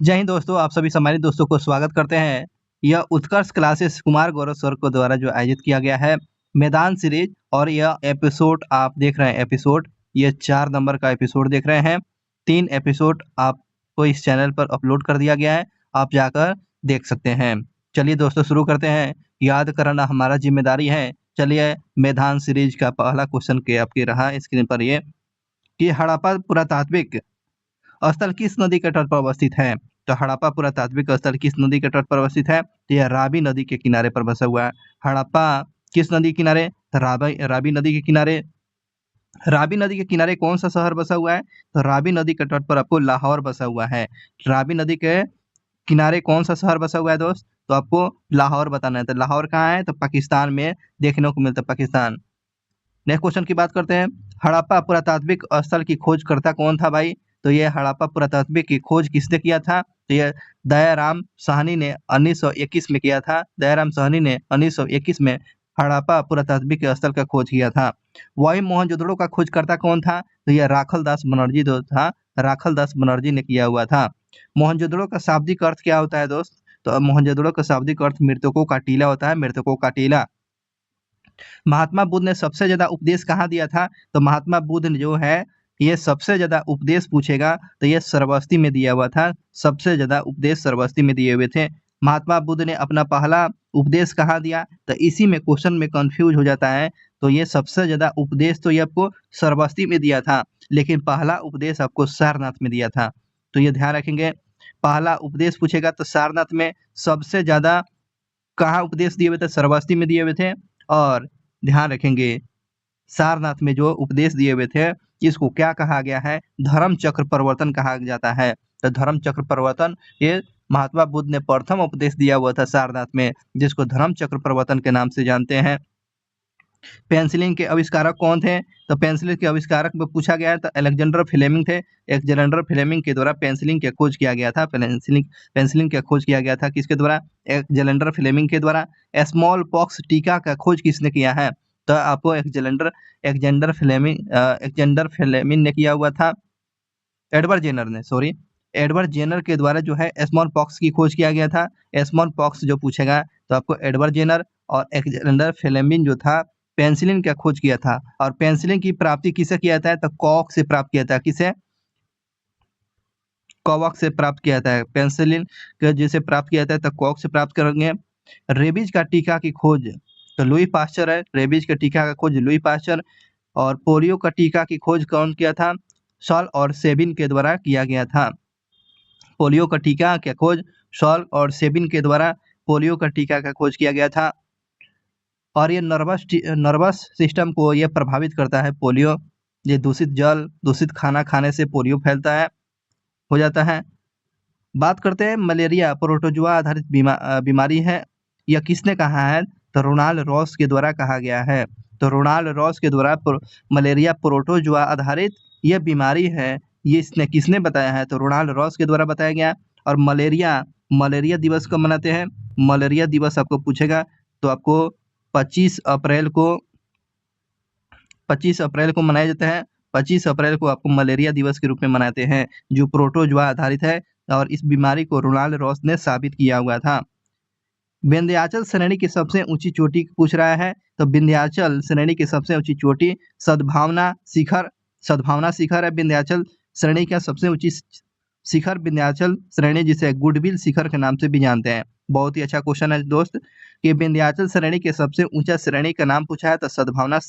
जय हिंद दोस्तों, आप सभी सम्मानित दोस्तों को स्वागत करते हैं। यह उत्कर्ष क्लासेस कुमार गौरव सर को द्वारा जो आयोजित किया गया है मैदान सीरीज, और यह एपिसोड आप देख रहे हैं। एपिसोड ये 4 नंबर का एपिसोड देख रहे हैं। 3 एपिसोड आपको इस चैनल पर अपलोड कर दिया गया है, आप जाकर देख सकते हैं। चलिए दोस्तों शुरू करते हैं। याद करना हमारा जिम्मेदारी है। चलिए मैदान सीरीज का पहला क्वेश्चन के आपके रहा स्क्रीन पर ये कि हड़प्पा पुरातात्विक स्थल किस नदी के तट पर अवस्थित है। तो हड़प्पा पुरातात्विक स्थल किस नदी के तट पर अवस्थित है। तो यह रावी नदी के किनारे पर बसा हुआ है। हड़प्पा किस नदी के किनारे, तो रावी नदी के किनारे। रावी नदी के किनारे कौन सा शहर बसा हुआ है, तो रावी नदी के तट पर आपको लाहौर बसा हुआ है। रावी नदी के किनारे कौन सा शहर बसा हुआ है दोस्त, तो आपको लाहौर बताना है। तो लाहौर कहाँ है, तो पाकिस्तान में देखने को मिलता है, पाकिस्तान। नेक्स्ट क्वेश्चन की बात करते हैं। हड़प्पा पुरातात्विक स्थल की खोजकर्ता कौन था भाई, तो ये हड़प्पा पुरातात्विक की खोज किसने किया था, तो ये दयाराम साहनी ने 1921 में किया था। दयाराम साहनी ने 1921 में हड़प्पा पुरातात्विक स्थल का खोज किया था। वही मोहनजोदड़ो का खोजकर्ता कौन था, तो यह राखल दास बनर्जी जो था, राखल दास बनर्जी ने किया हुआ था। मोहनजोदड़ो का शाब्दिक अर्थ क्या होता है दोस्त, तो मोहनजोदड़ो का शाब्दिक अर्थ मृतकों का टीला होता है, मृतकों का टीला। महात्मा बुद्ध ने सबसे ज्यादा उपदेश कहाँ दिया था, तो महात्मा बुद्ध ने जो है ये सबसे ज्यादा उपदेश पूछेगा तो ये श्रावस्ती में दिया हुआ था। सबसे ज्यादा उपदेश श्रावस्ती में दिए हुए थे। महात्मा बुद्ध ने अपना पहला उपदेश कहाँ दिया, तो इसी में क्वेश्चन में कंफ्यूज हो जाता है। तो ये सबसे ज्यादा उपदेश तो ये आपको श्रावस्ती में दिया था, लेकिन पहला उपदेश आपको सारनाथ में दिया था। तो ये ध्यान रखेंगे, पहला उपदेश पूछेगा तो सारनाथ में। सबसे ज्यादा कहाँ उपदेश दिए हुए थे, श्रावस्ती में दिए हुए थे। और ध्यान रखेंगे सारनाथ में जो उपदेश दिए हुए थे इसको क्या कहा गया है, धर्म चक्र परिवर्तन कहा जाता है। तो धर्म चक्र परिवर्तन ये महात्मा बुद्ध ने प्रथम उपदेश दिया हुआ था सारनाथ में, जिसको धर्म चक्र परिवर्तन के नाम से जानते हैं। पेंसिलिन के आविष्कारक कौन थे, तो पेंसिलिन के आविष्कारक में पूछा गया है तो अलेक्जेंडर फ्लेमिंग थे। अलेक्जेंडर फ्लेमिंग के द्वारा पेंसिलिन की खोज किया गया था। पेंसिलिन की खोज किया गया था किसके द्वारा, अलेक्जेंडर फ्लेमिंग के द्वारा। स्मॉल पॉक्स टीका का खोज किसने किया है, तो आपको अलेक्जेंडर फ्लेमिंग ने किया हुआ था। एडवर्ड जेनर के द्वारा जो है स्मॉल पॉक्स की खोज किया गया था। स्मॉल पॉक्स जो पूछेगा तो आपको एडवर्ड जेनर और अलेक्जेंडर फ्लेमिंग जो था पेंसिलिन का खोज किया था। और पेंसिलिन की प्राप्ति किसे किया था, तो कॉक से प्राप्त किया था। किसे, कॉक से प्राप्त किया था। पेंसिलिन जिसे प्राप्त किया था तो कॉक से प्राप्त करेंगे। रेबीज का टीका की खोज तो लुई पास्चर है। रेबीज के टीका का खोज लुई पास्चर। और पोलियो का टीका की खोज कौन किया था, सॉल और सेबिन के द्वारा किया गया था। पोलियो का टीका की खोज सॉल और सेबिन के द्वारा पोलियो का टीका का खोज किया गया था। और ये नर्वस सिस्टम को ये प्रभावित करता है पोलियो। ये दूषित जल, दूषित खाना खाने से पोलियो फैलता है, हो जाता है। बात करते हैं मलेरिया प्रोटोजुआ आधारित बीमारी है, यह किसने कहा है, तो रोनाल्ड रॉस के द्वारा कहा गया है। तो रोनाल्ड रॉस के द्वारा मलेरिया प्रोटोजुआ आधारित यह बीमारी है, ये इसने किसने बताया है, तो रोनाल्ड रॉस के द्वारा बताया गया। और मलेरिया दिवस कब मनाते हैं, मलेरिया दिवस आपको पूछेगा तो आपको 25 अप्रैल को मनाया जाता है। 25 अप्रैल को आपको मलेरिया दिवस के रूप में मनाते हैं, जो प्रोटोजुआ आधारित है। और इस बीमारी को रोनाल्ड रॉस ने साबित किया हुआ था। विंध्याचल श्रेणी की सबसे ऊंची चोटी पूछ रहा है, तो विंध्याचल श्रेणी की सबसे ऊंची चोटी सद्भावना शिखर है। विंध्याचल श्रेणी का सबसे ऊंची शिखर विंध्याचल श्रेणी, जिसे गुडविल शिखर के नाम से भी जानते हैं। बहुत ही अच्छा क्वेश्चन है दोस्त कि विंध्याचल श्रेणी के सबसे ऊंचा श्रेणी का नाम पूछा है तो सद्भावना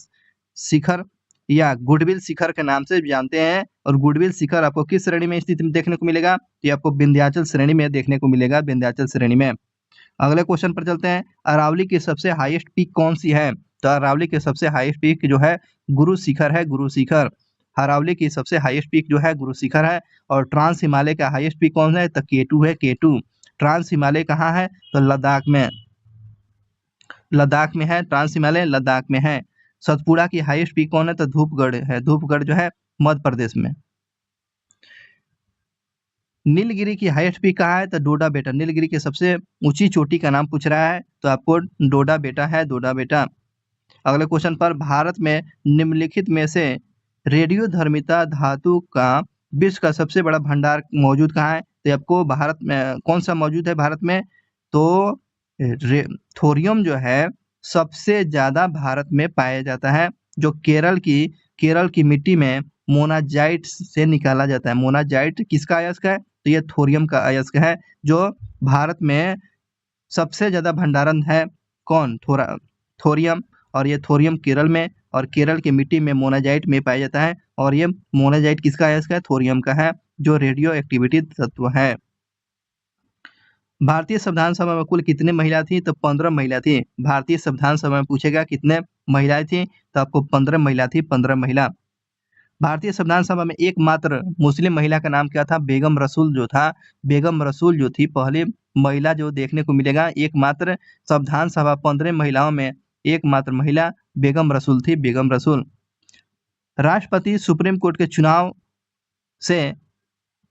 शिखर या गुडविल शिखर के नाम से जानते हैं। और गुडविल शिखर आपको किस श्रेणी में स्थित देखने को मिलेगा, ये आपको विंध्याचल श्रेणी में देखने को मिलेगा, विंध्याचल श्रेणी में। अगले क्वेश्चन पर चलते हैं। अरावली की सबसे हाईएस्ट पीक कौन सी है, तो अरावली की सबसे हाईएस्ट पीक जो है गुरु शिखर है, गुरु शिखर। अरावली की सबसे हाईएस्ट पीक जो है गुरु शिखर है। और ट्रांस हिमालय का हाईएस्ट पीक कौन है, तो K2 है, K2। ट्रांस हिमालय कहाँ है, तो लद्दाख में है। ट्रांस हिमालय लद्दाख में है। सतपुड़ा की हाईएस्ट पीक कौन है, तो धूपगढ़ है। धूपगढ़ जो है मध्य प्रदेश में। नीलगिरी की हाईएस्ट पीक कहाँ है, तो डोडा बेटा। नीलगिरी की सबसे ऊंची चोटी का नाम पूछ रहा है तो आपको डोडा बेटा है, डोडा बेटा। अगले क्वेश्चन पर, भारत में निम्नलिखित में से रेडियोधर्मिता धातु का विश्व का सबसे बड़ा भंडार मौजूद कहाँ है, तो आपको भारत में कौन सा मौजूद है भारत में, तो थोरियम जो है सबसे ज्यादा भारत में पाया जाता है, जो केरल की मिट्टी में मोनाजाइट से निकाला जाता है। मोनाजाइट किसका अयस्क है, तो ये थोरियम का अयस्क है, जो भारत में सबसे ज्यादा भंडारण है कौन, थोरियम। और ये थोरियम केरल में और केरल की मिट्टी में मोनाजाइट में पाया जाता है, और ये मोनाजाइट किसका अयस्क है, थोरियम का है, जो रेडियो एक्टिविटी तत्व है। भारतीय संविधान सभा में कुल कितने महिला थी, तो 15 महिला थी। भारतीय संविधान सभा में पूछेगा कितने महिलाएं थी, तो आपको 15 महिला थी, 15 महिला। भारतीय संविधान सभा में एकमात्र मुस्लिम महिला का नाम क्या था, बेगम रसूल जो था, बेगम रसूल जो थी पहली महिला जो देखने को मिलेगा, एकमात्र संविधान सभा 15 महिलाओं में एकमात्र महिला बेगम रसूल थी, बेगम रसूल। राष्ट्रपति सुप्रीम कोर्ट के चुनाव से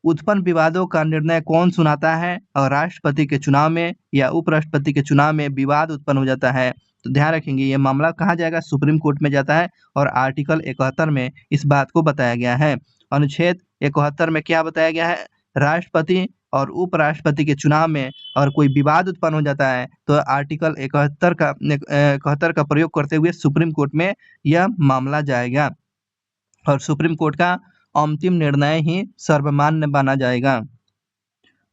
उत्पन्न विवादों का निर्णय कौन सुनाता है, और राष्ट्रपति के चुनाव में या उपराष्ट्रपति के चुनाव में विवाद उत्पन्न हो जाता है, तो ध्यान रखेंगे ये मामला कहाँ जाएगा, सुप्रीम कोर्ट में जाता है। और आर्टिकल 71 में इस बात को बताया गया है। अनुच्छेद 71 में क्या बताया गया है, राष्ट्रपति और उपराष्ट्रपति के चुनाव में और कोई विवाद उत्पन्न हो जाता है, तो आर्टिकल 71 का प्रयोग करते हुए सुप्रीम कोर्ट में यह मामला जाएगा, और सुप्रीम कोर्ट का अंतिम निर्णय ही सर्वमान्य माना जाएगा।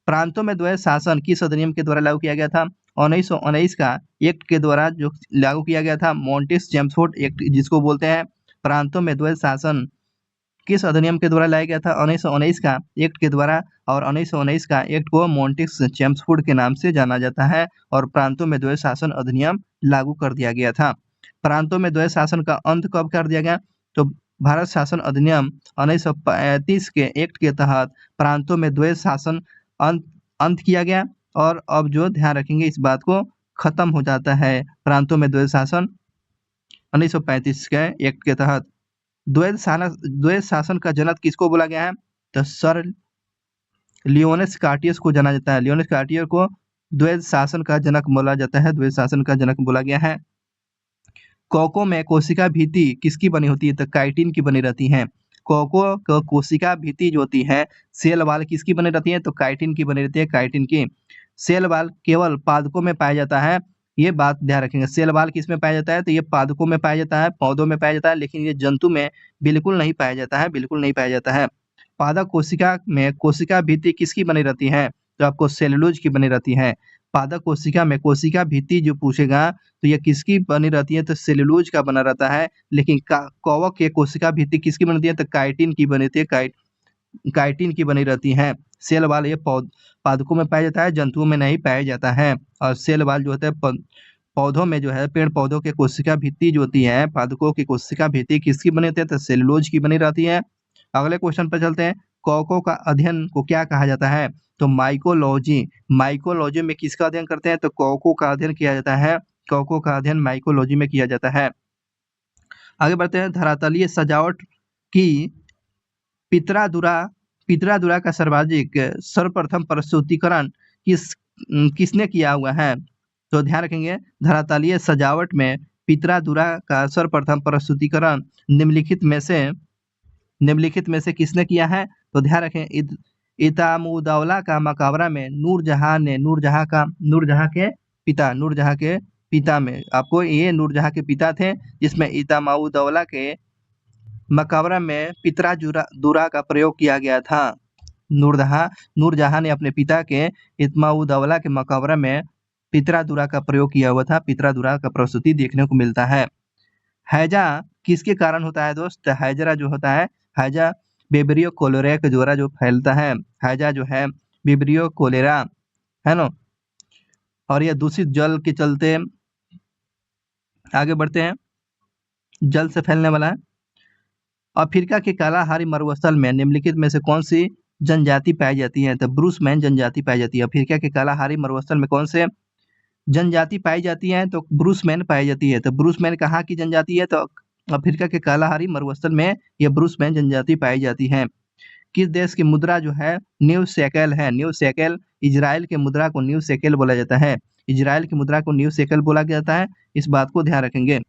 प्रांतों में द्वैध शासन किस अधिनियम के द्वारा लागू किया गया था, 1919 का एक्ट के द्वारा जो लागू किया गया था, मॉन्टेस चेम्सफोर्ड एक्ट जिसको बोलते हैं। प्रांतों में द्वैध शासन किस अधिनियम के द्वारा लाया गया था, 1919 का एक्ट के द्वारा, और 1919 का एक्ट को मॉन्टेस चेम्सफोर्ड के नाम से जाना जाता है, और प्रांतों में द्वैध शासन अधिनियम लागू कर दिया गया था। प्रांतों में द्वैध शासन का अंत कब कर दिया गया, तो भारत शासन अधिनियम 1935 के एक्ट के तहत प्रांतों में द्वैध शासन अंत किया गया, और अब जो ध्यान रखेंगे इस बात को खत्म हो जाता है प्रांतों में द्वैध शासन 1935 के एक्ट के तहत। द्वैध शासन का जनक किसको बोला गया है, तो सर लियोनेस कार्टियस को जाना जाता है। लियोनेस कार्टियर को द्वैध शासन का जनक बोला जाता है, द्वैध शासन का जनक बोला गया है। कोको में कोशिका भित्ति किसकी बनी होती है, तो काइटिन की बनी रहती है। कोको को कोशिका भित्ति जो होती है सेल वाल किसकी बनी रहती है, तो काइटिन की बनी रहती है, काइटिन की। सेल वाल केवल पादपों में पाया जाता है, ये बात ध्यान रखेंगे। सेल वाल किस में पाया जाता है, तो ये पादपों में पाया जाता है, पौधों में पाया जाता है, लेकिन ये जंतु में बिल्कुल नहीं पाया जाता है, बिल्कुल नहीं पाया जाता है। पादप कोशिका में कोशिका भित्ति किसकी बनी रहती है, तो आपको सेलुलोज की बनी रहती है। पादप कोशिका में कोशिका भित्ति जो पूछेगा तो ये किसकी बनी रहती है, तो सेलुलोज का बना रहता है। लेकिन कवक के कोशिका भित्ति किसकी बनी रहती है, तो काइटिन की बनी रहती है, काइटिन की बनी रहती है। सेल वाल ये पादपों में पाया जाता है, जंतुओं में नहीं पाया जाता है। और सेल वाल जो होता है पौधों में जो है, पेड़ पौधों के कोशिका भित्ति जो होती है, पादपों की कोशिका भित्ति किसकी बनी रहती है, तो सेलुलोज की बनी रहती है। अगले क्वेश्चन पर चलते हैं। कवकों का अध्ययन को क्या कहा जाता है, तो माइकोलॉजी। माइकोलॉजी में किसका अध्ययन करते हैं, तो कवकों का अध्ययन किया जाता है। कवकों का अध्ययन माइकोलॉजी में किया जाता है। आगे बढ़ते हैं। धरातलीय सजावट की पित्रादुरा का सर्वप्रथम प्रस्तुतिकरण किसने किया हुआ है, तो ध्यान रखेंगे धरातलीय सजावट में पित्रादुरा का सर्वप्रथम प्रस्तुतिकरण निम्नलिखित में से किसने किया है, तो ध्यान रखें इतामुद्दौला का मकबरा में नूरजहां के पिता में, आपको ये नूरजहां के पिता थे, जिसमें इतामुद्दौला के मकबरा में पित्रादुरा का प्रयोग किया गया था। नूरजहां ने अपने पिता के इतामुद्दौला के मकबरा में पित्रादुरा का प्रयोग किया हुआ था। पित्रादुरा का प्रस्तुति देखने को मिलता है। हैजा किसके कारण होता है दोस्त, हैजरा जो होता है, हैजा विब्रियो कोलेरा के द्वारा जो फैलता है। हैजा जो है विब्रियो कोलेरा है ना, और यह दूषित जल के चलते, आगे बढ़ते हैं, जल से फैलने वाला है। अफ्रीका के कालाहारी मरुस्थल में निम्नलिखित में से कौन सी जनजाति पाई जाती है, तो ब्रूसमैन जनजाति पाई जाती है। अफ्रीका के कालाहारी मरुस्थल में कौन से जनजाति पाई जाती है, तो ब्रूसमैन पाई जाती है। तो ब्रूसमैन कहाँ की जनजाति है, तो अफ्रीका के कालाहारी मरुस्थल में यह ब्रूसमैन जनजाति पाई जाती है। किस देश की मुद्रा जो है न्यू शेकेल है, न्यू शेकेल, इजराइल के मुद्रा को न्यू शेकेल बोला जाता है। इजराइल की मुद्रा को न्यू शेकेल बोला जाता है, इस बात को ध्यान रखेंगे।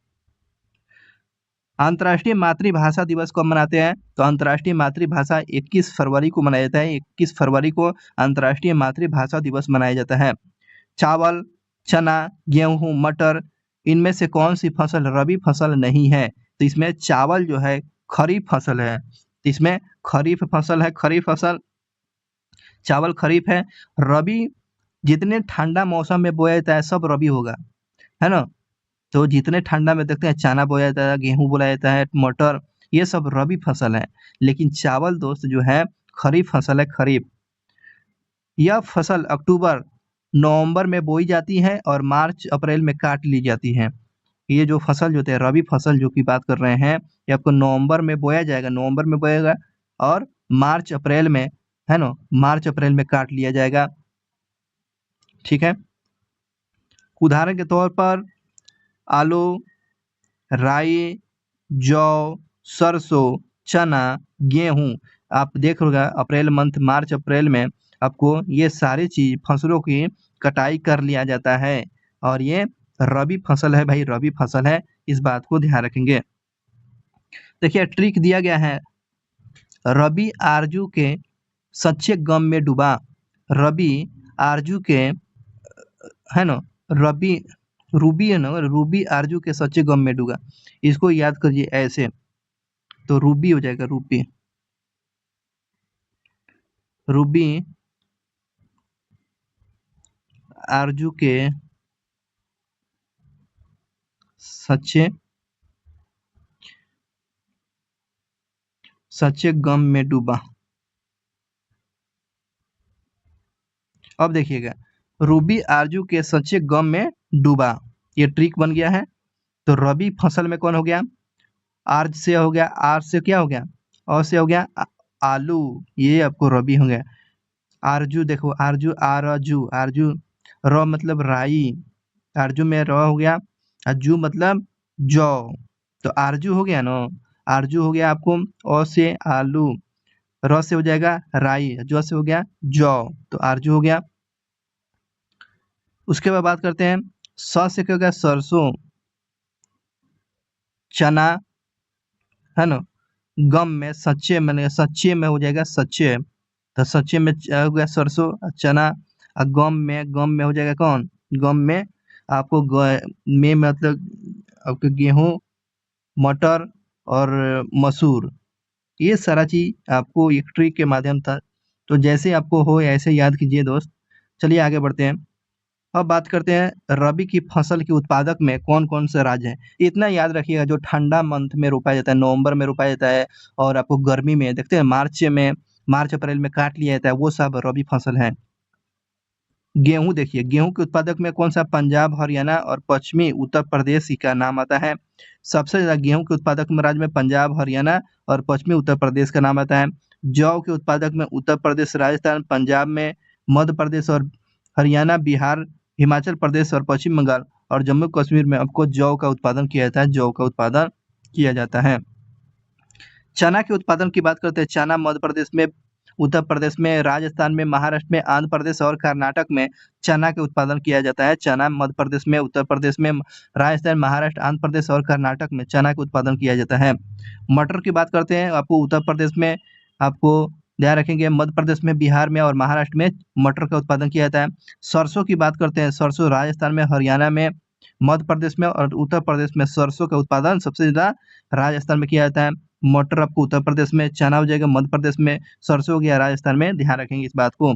अंतर्राष्ट्रीय मातृभाषा दिवस कब मनाते हैं? तो अंतर्राष्ट्रीय मातृभाषा 21 फरवरी को मनाया जाता है। 21 फरवरी को अंतर्राष्ट्रीय मातृभाषा दिवस मनाया जाता है। चावल, चना, गेहूं, मटर, इनमें से कौन सी फसल रबी फसल नहीं है? तो इसमें चावल जो है खरीफ फसल है। तो इसमें खरीफ फसल है। खरीफ फसल, चावल खरीफ है। रबी जितने ठंडा मौसम में बोया जाता है सब रबी होगा, है ना। तो जितने ठंडा में देखते हैं चना बोया जाता है, गेहूं बोया जाता है, मटर, ये सब रबी फसल है। लेकिन चावल दोस्त जो है खरीफ फसल है, खरीफ। यह फसल अक्टूबर नवंबर में बोई जाती है और मार्च अप्रैल में काट ली जाती है। ये जो फसल जो होते हैं रबी फसल जो की बात कर रहे हैं, ये आपको नवंबर में बोया जाएगा, नवंबर में बोएगा और मार्च अप्रैल में, है ना, मार्च अप्रैल में काट लिया जाएगा। ठीक है। उदाहरण के तौर पर आलू, राई, जौ, सरसों, चना, गेहूं, आप देख होगा अप्रैल मंथ, मार्च अप्रैल में आपको ये सारी चीज फसलों की कटाई कर लिया जाता है और ये रबी फसल है भाई, रबी फसल है, इस बात को ध्यान रखेंगे। देखिए ट्रिक दिया गया है, रबी आरजू के सच्चे गम में डूबा। रबी आरजू के, है ना, रबी रूबी है ना, रूबी आरजू के सच्चे गम में डूबा। इसको याद करिए ऐसे, तो रूबी हो जाएगा, रूबी, रूबी आरजू के सच्चे सच्चे गम में डूबा। अब देखिएगा, रूबी आरजू के सच्चे गम में डूबा, ये ट्रिक बन गया है। तो रबी फसल में कौन हो गया? आर्ज से हो गया, आर से क्या हो गया? और से हो गया आलू, ये आपको रबी हो गया। आरजू देखो, आरजू, आरजू, आरजू, र मतलब राई, आरजू में र हो गया, अजू मतलब जौ, तो आरजू हो गया ना, आरजू हो गया आपको, और से आलू, र से हो जाएगा राई, जौ से हो गया जौ, तो आरजू हो गया। उसके बाद बात करते हैं, स से क्या हो गया? सरसों, चना, है ना, गम में, सच्चे में, सच्चे में हो जाएगा सच्चे, तो सच्चे में हो गया सरसों, चना, और गम में हो जाएगा कौन? गम में आपको में मतलब आपके गेहूं, मटर और मसूर, ये सारा चीज आपको एक ट्रिक के माध्यम था, तो जैसे आपको हो ऐसे याद कीजिए दोस्त। चलिए आगे बढ़ते हैं। अब बात करते हैं रबी की फसल के उत्पादक में कौन कौन से राज्य हैं। इतना याद रखिएगा, जो ठंडा मंथ में रोपाया जाता है, नवंबर में रोपाया जाता है, और आपको गर्मी में देखते हैं मार्च अप्रैल में काट लिया जाता है, वो सब रबी फसल है। गेहूं देखिए, गेहूं के उत्पादक में कौन सा? पंजाब, हरियाणा और पश्चिमी उत्तर प्रदेश का नाम आता है। सबसे ज्यादा गेहूं के उत्पादक में राज्य में पंजाब, हरियाणा और पश्चिमी उत्तर प्रदेश का नाम आता है। जौ के उत्पादक में उत्तर प्रदेश, राजस्थान, पंजाब में मध्य प्रदेश और हरियाणा, बिहार, हिमाचल प्रदेश और पश्चिम बंगाल और जम्मू कश्मीर में आपको जौ का उत्पादन किया जाता है, जौ का उत्पादन किया जाता है। चना के उत्पादन की बात करते हैं, चना मध्य प्रदेश में, उत्तर प्रदेश में, राजस्थान में, महाराष्ट्र में, आंध्र प्रदेश और कर्नाटक में चना के उत्पादन किया जाता है। चना मध्य प्रदेश में, उत्तर प्रदेश में, राजस्थान, महाराष्ट्र, आंध्र प्रदेश और कर्नाटक में चना का उत्पादन किया जाता है। मटर की बात करते हैं, आपको उत्तर प्रदेश में, आपको ध्यान रखेंगे, मध्य प्रदेश में, बिहार में और महाराष्ट्र में मटर का उत्पादन किया जाता है। सरसों की बात करते हैं, सरसों राजस्थान में, हरियाणा में, मध्य प्रदेश में और उत्तर प्रदेश में सरसों का उत्पादन सबसे ज्यादा राजस्थान में किया जाता है। मटर आपको उत्तर प्रदेश में, चना हो जाएगा मध्य प्रदेश में, सरसों हो गया राजस्थान में, ध्यान रखेंगे इस बात को।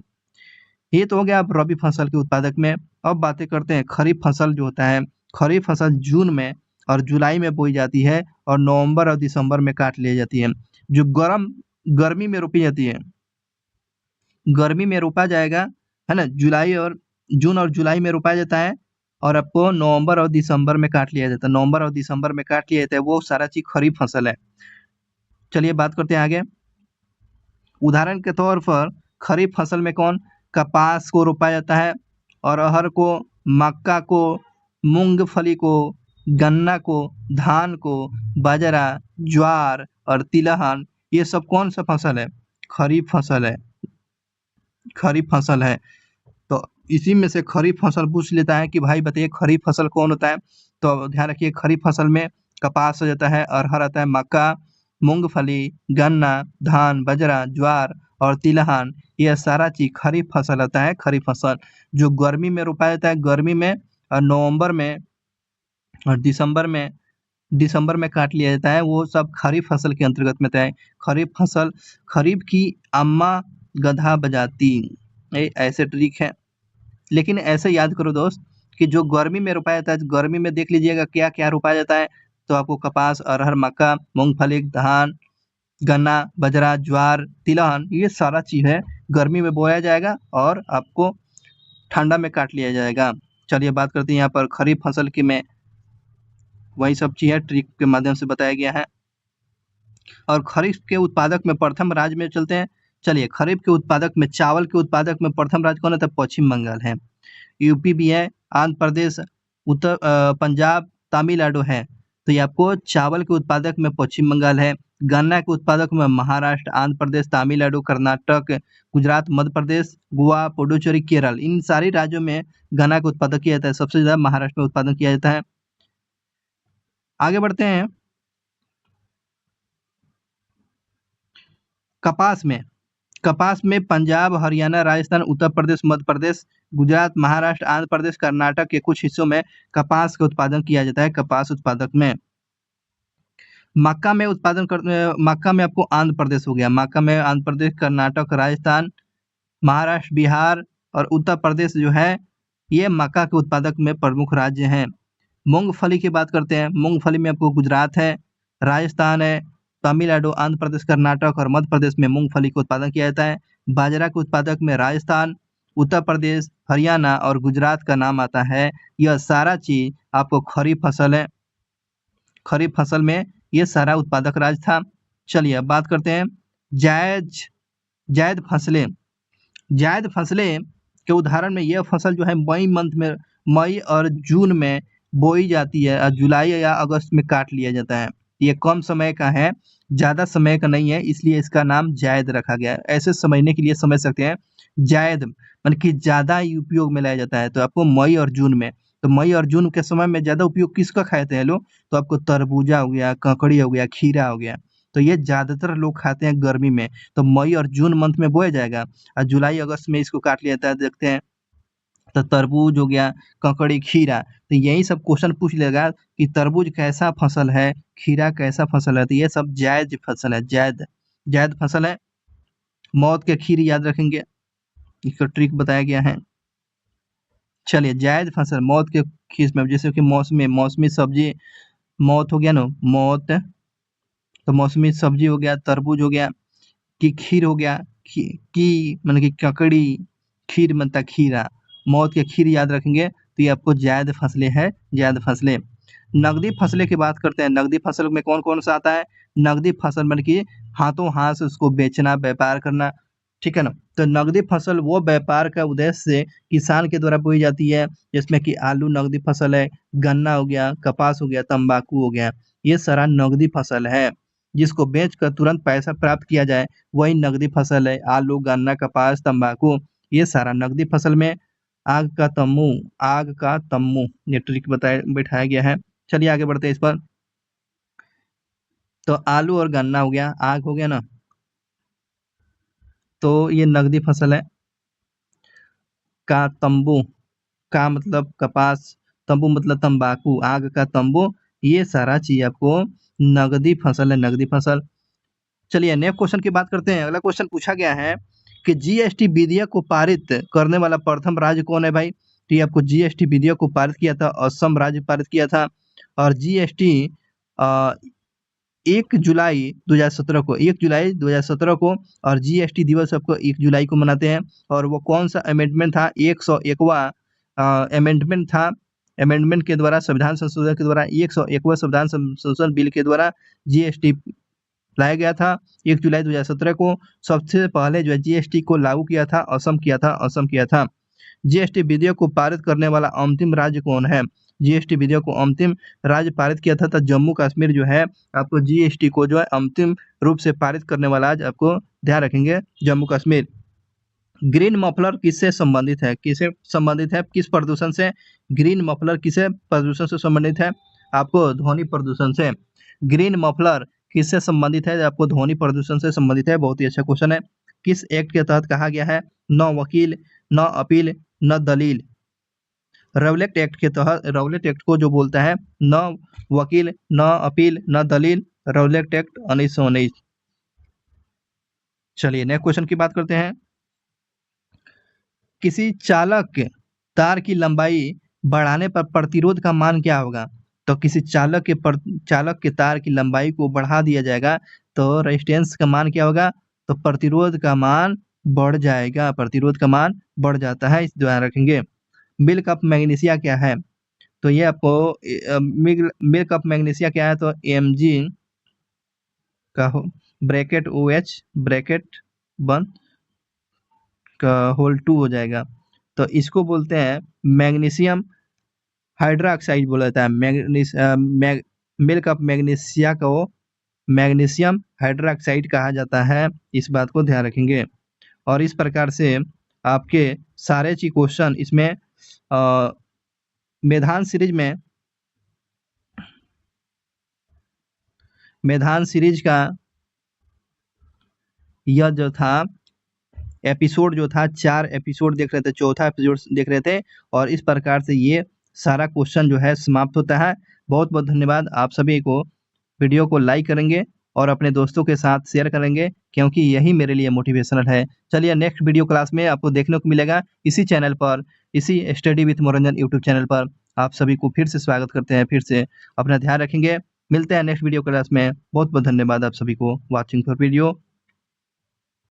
ये तो हो गया आप रबी फसल के उत्पादक में। अब बातें करते हैं खरीफ फसल जो होता है। खरीफ फसल जून में और जुलाई में बोई जाती है और नवंबर और दिसंबर में काट ली जाती है। जो गर्मी में रोपी जाती है, गर्मी में रोपा जाएगा, है ना, जून और जुलाई में रोपा जाता है और आपको नवंबर और दिसंबर में काट लिया जाता है। नवंबर और दिसंबर में काट लिया जाता है, वो सारा चीज खरीफ फसल है। चलिए बात करते हैं आगे। उदाहरण के तौर पर खरीफ फसल में कौन? कपास को रोपा जाता है, और अरहर को, मक्का को, मूंगफली को, गन्ना को, धान को, बाजरा, ज्वार और तिलहन, ये सब कौन सा फसल है? खरीफ फसल है, खरीफ फसल है। तो इसी में से खरीफ फसल पूछ लेता है कि भाई बताइए खरीफ फसल कौन होता है। तो ध्यान रखिए, खरीफ फसल में कपास हो जाता है, अरहर आता है, मक्का, मूंगफली, गन्ना, धान, बाजरा, ज्वार और तिलहन, यह सारा चीज खरीफ फसल आता है। खरीफ फसल जो गर्मी में रोपाया जाता है, गर्मी में और नवंबर में और दिसंबर में काट लिया जाता है, वो सब खरीफ फसल के अंतर्गत में आता है। खरीफ फसल, खरीफ की अम्मा गधा बजाती, ऐसे ट्रिक है। लेकिन ऐसे याद करो दोस्त कि जो गर्मी में रोपाया जाता है, गर्मी में देख लीजिएगा क्या क्या रोपाया जाता है। तो आपको कपास, अरहर, मक्का, मूंगफली, धान, गन्ना, बाजरा, ज्वार, तिलहन, ये सारा चीज है गर्मी में बोया जाएगा और आपको ठंडा में काट लिया जाएगा। चलिए बात करते हैं यहाँ पर खरीफ फसल की में, वही सब चीजें ट्रिक के माध्यम से बताया गया है। और खरीफ के उत्पादक में प्रथम राज्य में चलते हैं। चलिए खरीफ के उत्पादक में, चावल के उत्पादक में प्रथम राज्य कौन है? तो पश्चिम बंगाल है, यूपी भी है, आंध्र प्रदेश, पंजाब, तमिलनाडु है। तो ये आपको चावल के उत्पादक में पश्चिम बंगाल है। गन्ना के उत्पादक में महाराष्ट्र, आंध्र प्रदेश, तमिलनाडु, कर्नाटक, गुजरात, मध्य प्रदेश, गोवा, पुडुचेरी, केरल, इन सारी राज्यों में गन्ना का उत्पादन किया जाता है। सबसे ज्यादा महाराष्ट्र में उत्पादन किया जाता है। आगे बढ़ते हैं। कपास में पंजाब, हरियाणा, राजस्थान, उत्तर प्रदेश, मध्य प्रदेश, गुजरात, महाराष्ट्र, आंध्र प्रदेश, कर्नाटक के कुछ हिस्सों में कपास का उत्पादन किया जाता है। कपास उत्पादक में मक्का में आपको आंध्र प्रदेश हो गया, मक्का में आंध्र प्रदेश, कर्नाटक, राजस्थान, महाराष्ट्र, बिहार और उत्तर प्रदेश जो है ये मक्का के उत्पादक में प्रमुख राज्य हैं। मूंगफली की बात करते हैं। मूंगफली में आपको गुजरात है, राजस्थान है, तमिलनाडु, आंध्र प्रदेश, कर्नाटक और मध्य प्रदेश में मूंगफली का उत्पादन किया जाता है। बाजरा के उत्पादक में राजस्थान, उत्तर प्रदेश, हरियाणा और गुजरात का नाम आता है। यह सारा चीज आपको खरीफ फसल है। खरीफ फसल में ये सारा उत्पादक राज्य था। चलिए अब बात करते हैं जायद फसलें। जायद फसलें के उदाहरण में यह फसल जो है मई और जून में बोई जाती है और जुलाई या अगस्त में काट लिया जाता है। ये कम समय का है, ज्यादा समय का नहीं है, इसलिए इसका नाम जायद रखा गया है। ऐसे समझने के लिए समझ सकते हैं जायद मतलब कि ज्यादा ही उपयोग में लाया जाता है। तो आपको मई और जून में, तो मई और जून के समय में ज्यादा उपयोग किसका खाते हैं लोग? तो आपको तरबूजा हो गया, ककड़ी हो गया, खीरा हो गया, तो ये ज्यादातर लोग खाते हैं गर्मी में। तो मई और जून मंथ में बोया जाएगा और जुलाई अगस्त में इसको काट लिया जाता है। देखते हैं तो तरबूज हो गया, ककड़ी, खीरा, तो यही सब क्वेश्चन पूछ लेगा कि तरबूज कैसा फसल है, खीरा कैसा फसल है। तो ये सब जायद फसल है, जायद फसल है। मौत के खीर याद रखेंगे, इसका ट्रिक बताया गया है। चलिए जायद फसल मौत के खीर में, जैसे कि मौसमी सब्जी, मौत हो गया ना, मौत, तो मौसमी सब्जी हो गया, तरबूज हो गया, की खीर हो गया, की मतलब कि ककड़ी, खीर बनता खीरा, मौत के खीर याद रखेंगे। तो ये आपको जायद फसलें है, जायद फसलें। नगदी फसलें की बात करते हैं। नगदी फसल में कौन कौन सा आता है? नगदी फसल मतलब कि हाथों हाथ से उसको बेचना, व्यापार करना, ठीक है ना। तो नगदी फसल वो व्यापार का उद्देश्य से किसान के द्वारा बोई जाती है, जिसमें कि आलू नगदी फसल है, गन्ना हो गया, कपास हो गया, तंबाकू हो गया, ये सारा नगदी फसल है। जिसको बेचकर तुरंत पैसा प्राप्त किया जाए वही नगदी फसल है। आलू, गन्ना, कपास, तंबाकू, ये सारा नगदी फसल में। आग का तम्मू ये ट्रिक बैठाया गया है। चलिए आगे बढ़ते हैं इस पर। तो आलू और गन्ना हो गया, आग हो गया ना, तो ये नगदी फसल है। का तंबू, का मतलब कपास, तंबू मतलब तंबाकू, आग का तंबू, ये सारा चीज आपको नगदी फसल है, नगदी फसल। चलिए नेक्स्ट क्वेश्चन की बात करते हैं। अगला क्वेश्चन पूछा गया है कि जीएसटी विधेयक को पारित करने वाला प्रथम राज्य कौन है भाई? तो ये आपको जीएसटी विधेयक को पारित किया था, असम राज्य पारित किया था। और जीएसटी 1 जुलाई 2017 को, और जीएसटी दिवस आपको 1 जुलाई को मनाते हैं। और वो कौन सा अमेंडमेंट था? 101वां अमेंडमेंट था। अमेंडमेंट के द्वारा, संविधान संशोधन के द्वारा, 101वां संविधान संशोधन बिल के द्वारा जीएसटी लाया गया था 1 जुलाई 2017 को। सबसे पहले जो है जीएसटी को लागू किया था असम किया था। जीएसटी विधेयक को पारित करने वाला अंतिम राज्य कौन है? जीएसटी विधेयक को अंतिम राज्य पारित किया था जम्मू कश्मीर जो है, आपको जीएसटी को जो है अंतिम रूप से पारित करने वाला आज आपको ध्यान रखेंगे, जम्मू कश्मीर। ग्रीन मफलर किससे संबंधित है? किस प्रदूषण से ग्रीन मफलर किसे प्रदूषण से संबंधित है? आपको ध्वनि प्रदूषण से। ग्रीन मफलर किससे संबंधित है? आपको ध्वनि प्रदूषण से संबंधित है। बहुत ही अच्छा क्वेश्चन है। किस एक्ट के तहत कहा गया है? न वकील, न अपील, न दलील। रौलेट एक्ट के तहत, रौलेट एक्ट को जो बोलता है न वकील, न अपील, न दलील, रौलेट एक्ट 1919। चलिए नेक्स्ट क्वेश्चन की बात करते हैं। किसी चालक के तार की लंबाई बढ़ाने पर प्रतिरोध का मान क्या होगा? तो किसी चालक के तार की लंबाई को बढ़ा दिया जाएगा तो रेजिस्टेंस का मान क्या होगा? तो प्रतिरोध का मान बढ़ जाएगा। प्रतिरोध का मान बढ़ जाता है, इस ध्यान रखेंगे। मिल्क ऑफ मैग्नीशिया क्या है? तो ये आपको मिल्क ऑफ मैग्नीशिया क्या है? तो Mg का ब्रैकेट OH ब्रैकेट 1 का होल 2 हो जाएगा। तो इसको बोलते हैं मैग्नीशियम हाइड्रोक्साइड बोला जाता है। मिल्क ऑफ मैग्नीशिया को मैग्नीशियम हाइड्रोक्साइड कहा जाता है, इस बात को ध्यान रखेंगे। और इस प्रकार से आपके सारे चीज क्वेश्चन इसमें मेधान सीरीज का यह जो था एपिसोड जो था 4 एपिसोड देख रहे थे, चौथा एपिसोड देख रहे थे, और इस प्रकार से ये सारा क्वेश्चन जो है समाप्त होता है। बहुत बहुत धन्यवाद आप सभी को। वीडियो को लाइक करेंगे और अपने दोस्तों के साथ शेयर करेंगे, क्योंकि यही मेरे लिए मोटिवेशनल है। चलिए नेक्स्ट वीडियो क्लास में आपको देखने को मिलेगा इसी चैनल पर, इसी स्टडी विथ मनोरंजन यूट्यूब चैनल पर। आप सभी को फिर से स्वागत करते हैं। फिर से अपना ध्यान रखेंगे। मिलते हैं नेक्स्ट वीडियो क्लास में। बहुत बहुत धन्यवाद आप सभी को वॉचिंग फॉर वीडियो।